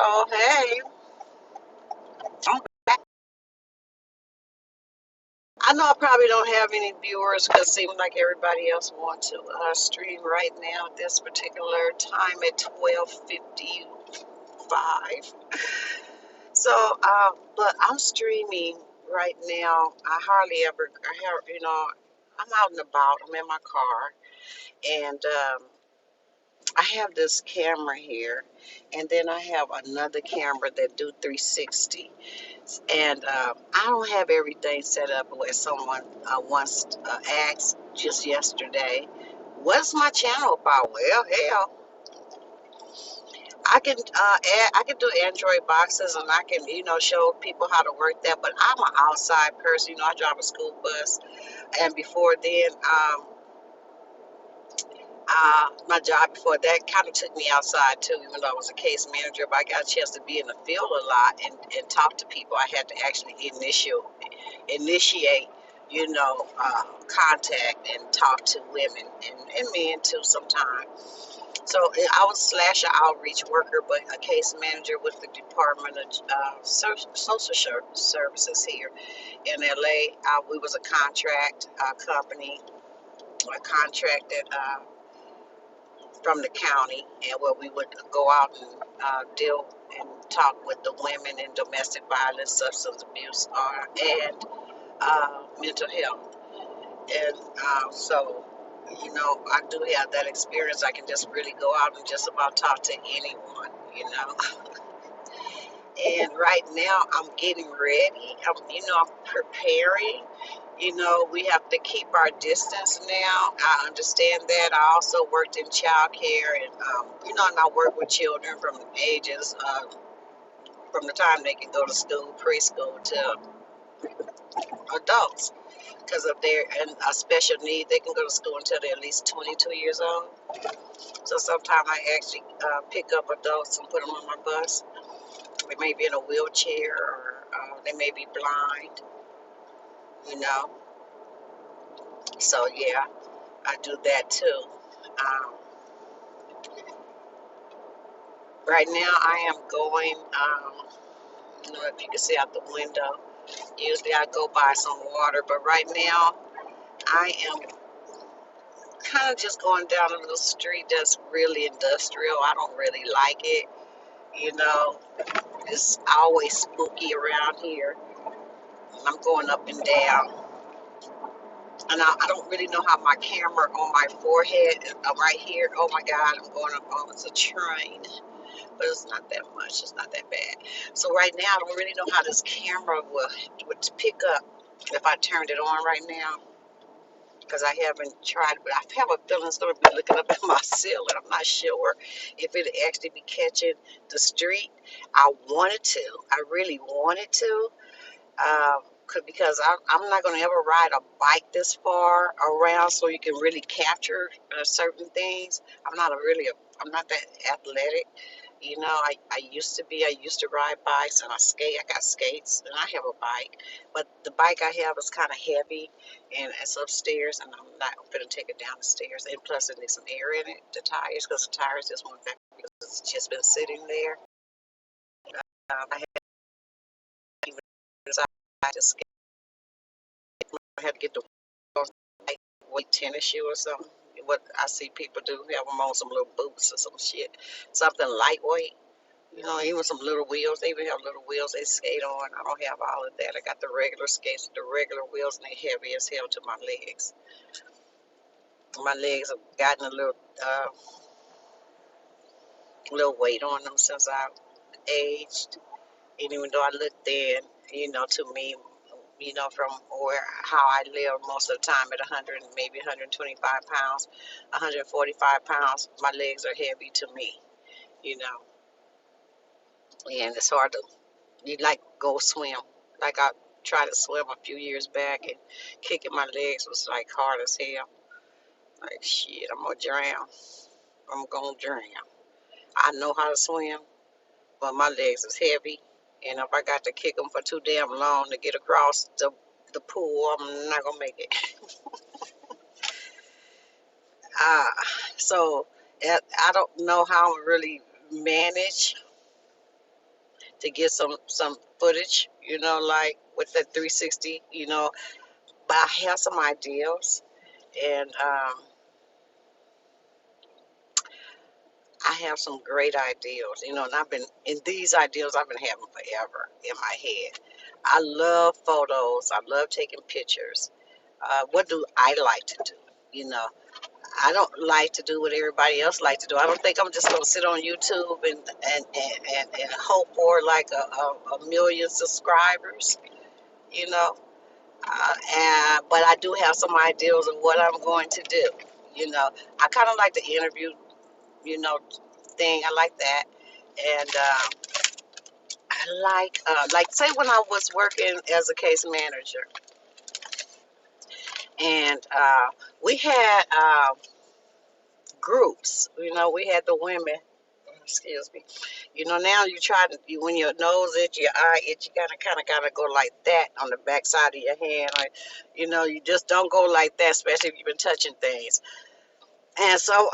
Oh, hey. I'm back. I know I probably don't have any viewers because it seems like everybody else wants to stream right now at this particular time at 12:55. So, but I'm streaming right now. I hardly ever, I'm out and about. I'm in my car, and I have this camera here, and then I have another camera that do 360. And I don't have everything set up where someone once asked just yesterday, "What's my channel about?" Well, hell, I can do Android boxes, and I can show people how to work that. But I'm an outside person. I drive a school bus, and before then, my job before that kind of took me outside too, even though I was a case manager. But I got a chance to be in the field a lot and talk to people. I had to actually initiate, contact and talk to women and men too sometimes. So I was slash an outreach worker, but a case manager with the Department of Social Services here in LA. We was a contract company, a contracted from the county, and where we would go out and deal and talk with the women in domestic violence, substance abuse, and mental health. And so, I do have that experience. I can just really go out and just about talk to anyone. And right now, I'm getting ready. I'm preparing. We have to keep our distance now. I understand that. I also worked in childcare, and I work with children from ages, from the time they can go to school, preschool, to adults. Because of their and a special need, they can go to school until they're at least 22 years old. So sometimes I actually pick up adults and put them on my bus. They may be in a wheelchair, or they may be blind, you know. So yeah, I do that too. Um, right now I am going, if you can see out the window, usually I go buy some water, but right now I am kind of just going down a little street that's really industrial. I don't really like it, you know. It's always spooky around here. I'm going up and down, and I don't really know how my camera on my forehead, right here. Oh my God, I'm going up on it's a train, but it's not that much. It's not that bad. So right now, I don't really know how this camera would pick up if I turned it on right now, because I haven't tried. But I have a feeling it's going to be looking up at my ceiling. I'm not sure if it actually be catching the street. I wanted to. I really wanted to. Because I'm not going to ever ride a bike this far around, so you can really capture certain things. I'm not that athletic. I used to ride bikes, and I got skates, and I have a bike. But the bike I have is kind of heavy, and it's upstairs, and I'm not going to take it down the stairs. And plus, it needs some air in it, the tires, because the tires just went back because it's just been sitting there. I had to even decide to skate. I had to get the like weight tennis shoe or something. What I see people do, have them on some little boots or some shit, something lightweight. Even some little wheels. They even have little wheels they skate on. I don't have all of that. I got the regular skates, the regular wheels, and they heavy as hell to my legs. My legs have gotten little weight on them since I aged. And even though I look thin, to me, from how I live most of the time at 100, maybe 125 pounds, 145 pounds, my legs are heavy to me, you know, and it's hard to, you like go swim. Like I tried to swim a few years back, and kicking my legs was like hard as hell. Like shit, I'm gonna drown. I'm gonna drown. I know how to swim, but my legs is heavy, and if I got to kick them for too damn long to get across the pool, I'm not gonna make it. So I don't know how to really manage. to get some footage, like with the 360, but I have some ideas, and I have some great ideas, and these ideas I've been having forever in my head. I love photos. I love taking pictures. What do I like to do? You know, I don't like to do what everybody else like to do. I don't think I'm just gonna sit on YouTube and hope for like a million subscribers, you know. But I do have some ideas of what I'm going to do. I kind of like the interview, you know, thing. I like that, and I like say when I was working as a case manager, and we had groups. We had the women. Excuse me. Now you try to when your nose itch, your eye itch, you kind of gotta go like that on the back side of your hand. Like, you just don't go like that, especially if you've been touching things. And so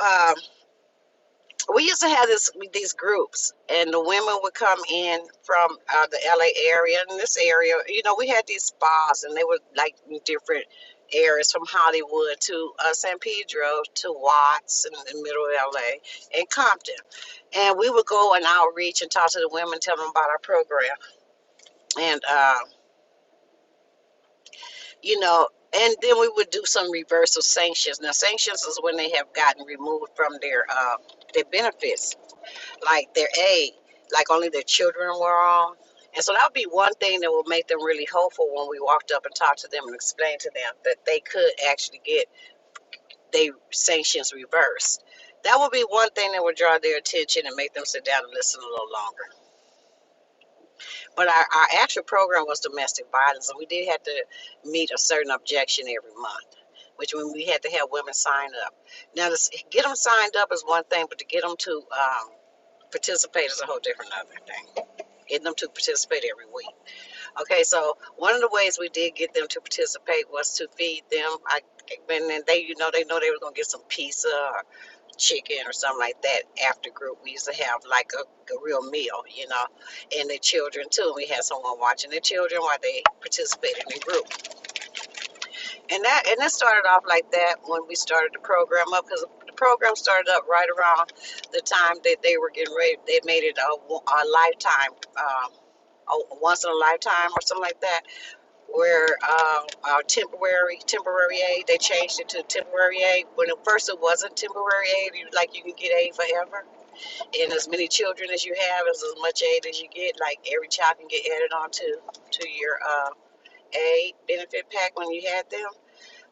we used to have these groups, and the women would come in from the LA area. In this area, we had these spas, and they were like in different areas from Hollywood to San Pedro to Watts in the middle of LA and Compton. And we would go and outreach and talk to the women, tell them about our program. And, and then we would do some reversal sanctions. Now, sanctions is when they have gotten removed from their benefits, like their aid, like only their children were on. And so that would be one thing that would make them really hopeful when we walked up and talked to them and explained to them that they could actually get their sanctions reversed. That would be one thing that would draw their attention and make them sit down and listen a little longer. But our actual program was domestic violence, and we did have to meet a certain objection every month, which when we had to have women sign up. Now, to get them signed up is one thing, but to get them to participate is a whole different other thing. Getting them to participate every week. Okay, so one of the ways we did get them to participate was to feed them. And then they know they were gonna get some pizza or chicken or something like that after group. We used to have like a real meal, and their children too. We had someone watching their children while they participated in the group. And that started off like that when we started the program up, because the program started up right around the time that they were getting ready. They made it a lifetime, a once in a lifetime or something like that, where our temporary aid, they changed it to temporary aid. When at first it wasn't temporary aid, you can get aid forever, and as many children as you have is as much aid as you get. Like every child can get added on to your aid benefit pack when you had them.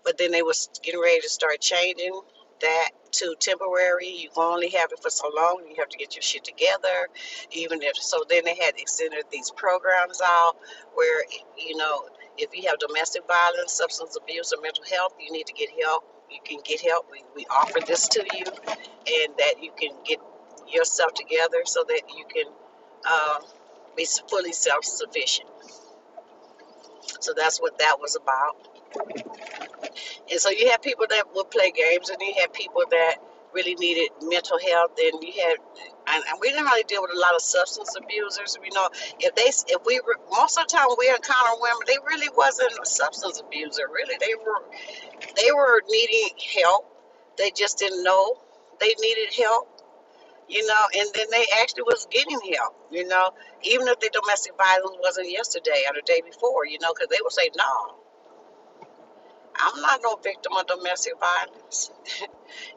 But then they was getting ready to start changing that to temporary. You can only have it for so long. You have to get your shit together. Even if so, then they had extended these programs out where if you have domestic violence, substance abuse, or mental health, you need to get help. You can get help. We offer this to you, and that you can get yourself together so that you can be fully self-sufficient. So that's what that was about. And so you had people that would play games, and you had people that really needed mental health, and and we didn't really deal with a lot of substance abusers. If we were most of the time we encounter women, they really wasn't a substance abuser. Really, they were needing help. They just didn't know they needed help. And then they actually was getting help. Even if the domestic violence wasn't yesterday or the day before. Because they would say no. I'm not no victim of domestic violence.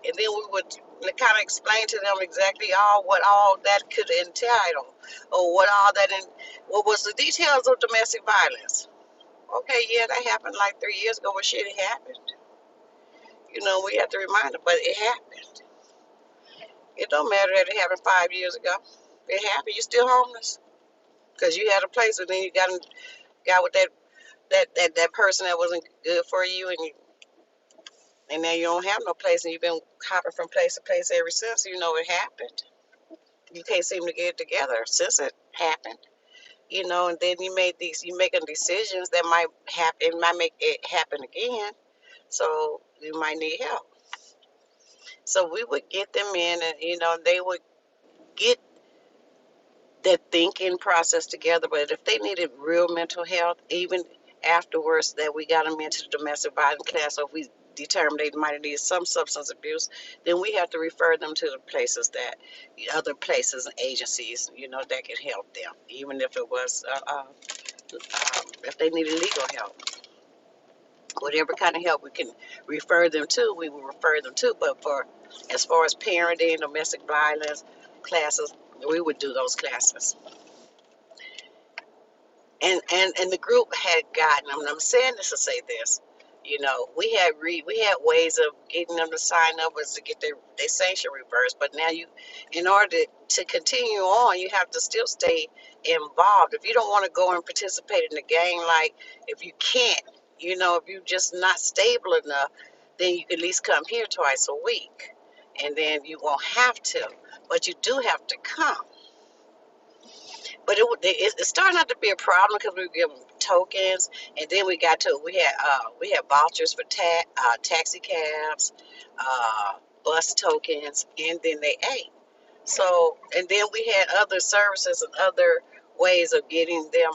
And then we would kind of explain to them exactly what all that could entitle, or what was the details of domestic violence. Okay, yeah, that happened like 3 years ago, but shit, it happened. We have to remind them, but it happened. It don't matter that it happened 5 years ago. It happened. You're still homeless because you had a place, and then you got with that person that wasn't good for you, and now you don't have no place, and you've been hopping from place to place ever since. It happened. You can't seem to get it together since it happened. And then you making decisions that might make it happen again. So you might need help. So we would get them in, and they would get their thinking process together. But if they needed real mental health, even afterwards that we got them into the domestic violence class, or if we determined they might have needed some substance abuse, then we have to refer them to the places that other places and agencies, that can help them, even if it was if they needed legal help. Whatever kind of help we can refer them to, we will refer them to. But for as far as parenting, domestic violence classes, we would do those classes. And the group had gotten them. And I'm saying this to say this, we had ways of getting them to sign up was to get their sanction reversed. But now in order to continue on, you have to still stay involved. If you don't want to go and participate in the game, like if you can't, if you're just not stable enough, then you can at least come here twice a week, and then you won't have to. But you do have to come. But it started out to be a problem because we were given tokens, and then we had vouchers for taxi cabs, bus tokens, and then they ate. So, and then we had other services and other ways of getting them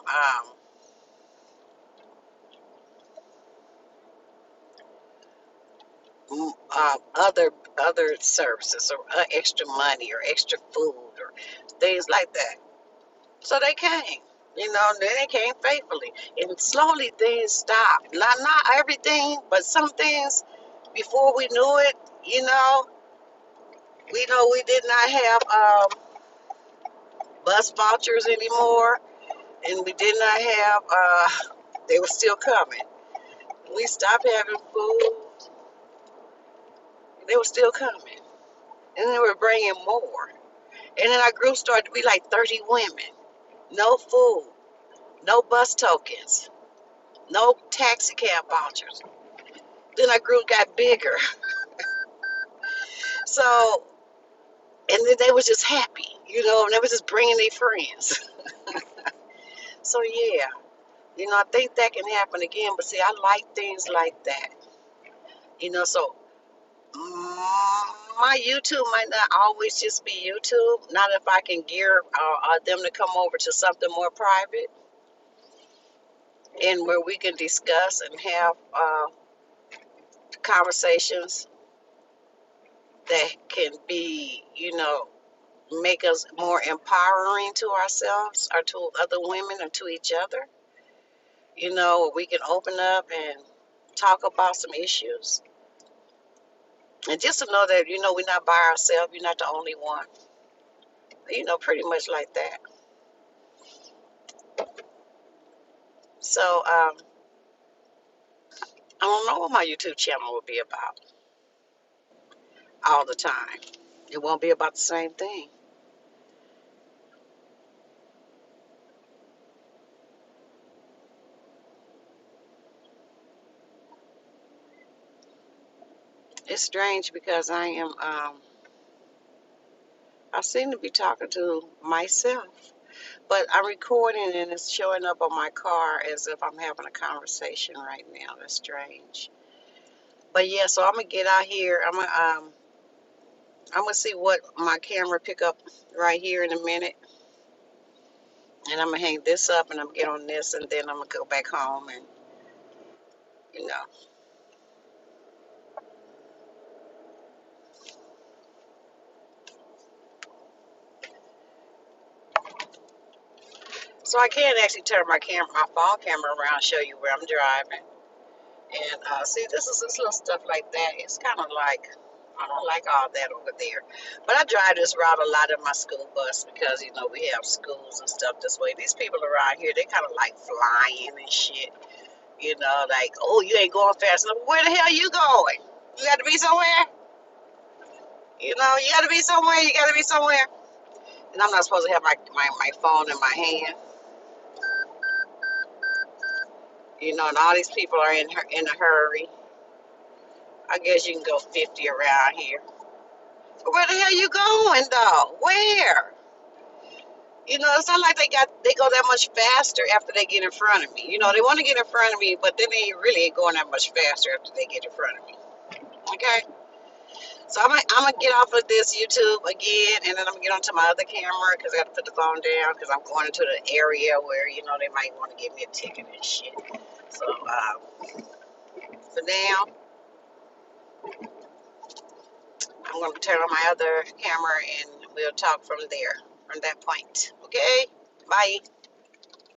other services, or extra money or extra food or things like that. So they came, then they came faithfully. And slowly things stopped. Not everything, but some things before we knew it, we did not have bus vouchers anymore. And we did not have, they were still coming. We stopped having food, they were still coming. And they were bringing more. And then our group started to be like 30 women. No food, no bus tokens, no taxi cab vouchers. Then our group got bigger. So, and then they was just happy, and they was just bringing their friends. So, yeah, I think that can happen again. But see, I like things like that, so my YouTube might not always just be YouTube. Not if I can gear them to come over to something more private and where we can discuss and have conversations that can be, make us more empowering to ourselves or to other women or to each other. We can open up and talk about some issues. And just to know that, we're not by ourselves, you're not the only one. Pretty much like that. So, I don't know what my YouTube channel will be about all the time. It won't be about the same thing. It's strange because I seem to be talking to myself. But I'm recording and it's showing up on my car as if I'm having a conversation right now. That's strange. But yeah, so I'm gonna get out here. I'm gonna see what my camera pick up right here in a minute, and I'm gonna hang this up and I'm gonna get on this, and then I'm gonna go back home and you know. So I can actually turn my phone camera around, and show you where I'm driving. And see, this little stuff like that. It's kind of like I don't like all that over there. But I drive this route a lot in my school bus because we have schools and stuff this way. These people around here, they kind of like flying and shit. Like, oh, you ain't going fast enough. Where the hell you going? You got to be somewhere. You got to be somewhere. You got to be somewhere. And I'm not supposed to have my phone in my hand. And all these people are in a hurry. I guess you can go 50 around here. But where the hell you going though? Where? It's not like they go that much faster after they get in front of me. They want to get in front of me, but then they really ain't going that much faster after they get in front of me. Okay? So I'm gonna get off of this YouTube again, and then I'm gonna get onto my other camera because I got to put the phone down because I'm going into the area where they might want to give me a ticket and shit. So for now, I'm gonna turn on my other camera and we'll talk from there, from that point. Okay, bye.